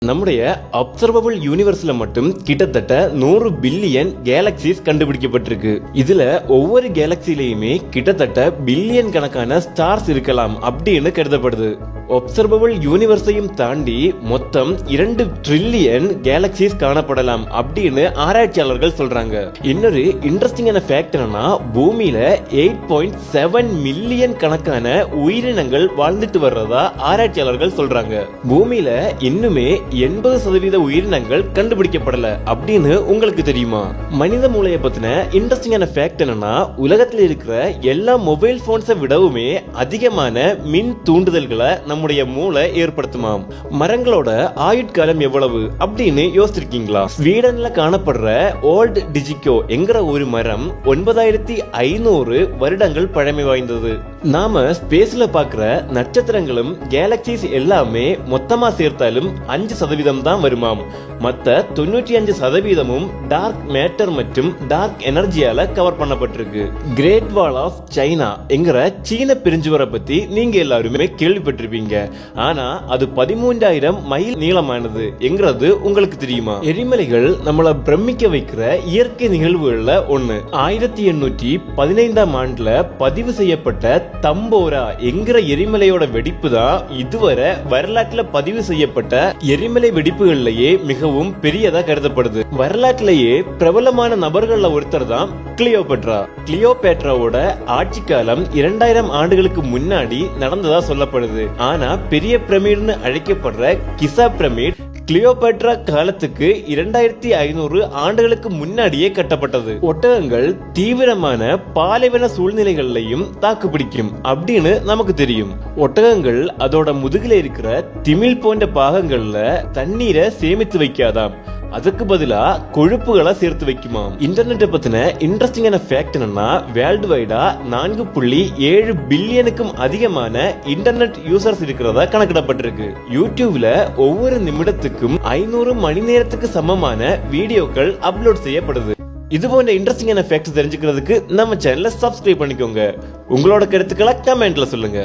நம்முடைய அப்சர்வபிள் யூனிவர்ஸ்ல மட்டும் கிட்டத்தட்ட 100 பில்லியன் கேலக்சிஸ் கண்டுபிடிக்கப்பட்டிருக்கு. இதுல ஒவ்வொரு கேலக்சிலையுமே கிட்டத்தட்ட பில்லியன் கணக்கான ஸ்டார்ஸ் இருக்கலாம் அப்படின்னு கருதப்படுது. அப்சர்வபிள் யூனிவர்ஸையும் தாண்டி மொத்தம் 2 ட்ரில்லியன் கேலக்சிஸ் காணப்படலாம் அப்படின்னு ஆராய்ச்சியாளர்கள் சொல்றாங்க. இன்னொரு இன்ட்ரெஸ்டிங்கான ஃபேக்ட் என்னன்னா, பூமியில 8.7 மில்லியன் கணக்கான உயிரினங்கள் வாழ்ந்துட்டு வர்றதா ஆராய்ச்சியாளர்கள் சொல்றாங்க. பூமியில இன்னுமே 80% உயிரினங்கள் கண்டுபிடிக்கப்படல அப்படின்னு உங்களுக்கு தெரியுமா? மனித மூளையை பத்தின இன்ட்ரெஸ்டிங்கான ஃபேக்ட் என்னன்னா, உலகத்தில் இருக்கிற எல்லா மொபைல் போன்ஸை விடவுமே அதிகமான மின் தூண்டுதல்களை நம்முடைய மூளை ஏற்படுத்துமாம். மரங்களோட ஆயுட்காலம் எவ்வளவு அப்படின்னு யோசிச்சிருக்கீங்களா? ஸ்வீடன்ல காணப்படுற ஓல்ட் டிஜிகோ என்கிற ஒரு மரம் 9500 வருடங்கள் பழமை வாய்ந்தது. நாம ஸ்பேஸ்ல பாக்குற நட்சத்திரங்களும் கேலக்சிஸ் எல்லாமே மொத்தமா சேர்த்தாலும் 5% தான் வருமாம். மத்த 95% டார்க் மேட்டர் மற்றும் டார்க் எனர்ஜியால கவர் பண்ணப்பட்டிருக்கு. கிரேட் வால் ஆஃப் சைனா என்கிற சீன பெருஞ்சுவரை பத்தி நீங்க எல்லாருமே கேள்விப்பட்டிருப்பீங்க. ஆனா அது 13,000 மைல் நீளமானது என்கிறது உங்களுக்கு தெரியுமா? எரிமலைகள் நம்மள பிரமிக்க வைக்கிற இயற்கை நிகழ்வுகள்ல ஒண்ணு. 1815ஆம் ஆண்டுல பதிவு செய்யப்பட்ட தம்போரா என்கிற எரிமலையோட வெடிப்பு தான் இதுவரை வரலாற்றுல பதிவு செய்யப்பட்ட எரிமலை வெடிப்புகள்லயே மிகவும் பெரியதா கருதப்படுது. வரலாற்றிலேயே பிரபலமான நபர்கள்ல ஒருத்தர் தான் கிளியோபேட்ரா. கிளியோபேட்ராவோட ஆட்சி காலம் 2000 ஆண்டுகளுக்கு முன்னாடி நடந்ததா சொல்லப்படுது. ஆனா பெரிய பிரமிட்னு அழைக்கப்படுற கிசா பிரமிட் கிளியோபேட்ரா காலத்துக்கு 2500 ஆண்டுகளுக்கு முன்னாடியே கட்டப்பட்டது. ஒட்டகங்கள் தீவிரமான பாலைவன சூழ்நிலைகள்லையும் தாக்குப்பிடிக்கும் அப்படின்னு நமக்கு தெரியும். ஒட்டகங்கள் அதோட முதுகில இருக்கிற திமில் போன்ற பாகங்கள்ல தண்ணீரை சேமித்து வைக்காதாம். அதுக்கு பதிலா கொழுப்புகளை சேர்த்து வைக்குமாம். இன்டர்நெட்டை பத்தின இன்ட்ரெஸ்டிங்கான ஃபேக்ட் என்னன்னா, வேர்ல்டு வைடா 4.7 பில்லியனுக்கும் அதிகமான இன்டர்நெட் யூசர்ஸ் இருக்கிறதா கணக்கிடப்பட்டிருக்கு. யூடியூப்ல ஒவ்வொரு நிமிடத்துக்கும் 500 மணி நேரத்துக்கு சமமான வீடியோக்கள் அப்லோட் செய்யப்படுது. இது போன்ற இன்ட்ரெஸ்டிங்கான ஃபேக்ட்ஸ் தெரிஞ்சுக்கிறதுக்கு நம்ம சேனலை சப்ஸ்கிரைப் பண்ணிக்கோங்க. உங்களோட கருத்துக்களை கமெண்ட்ல சொல்லுங்க.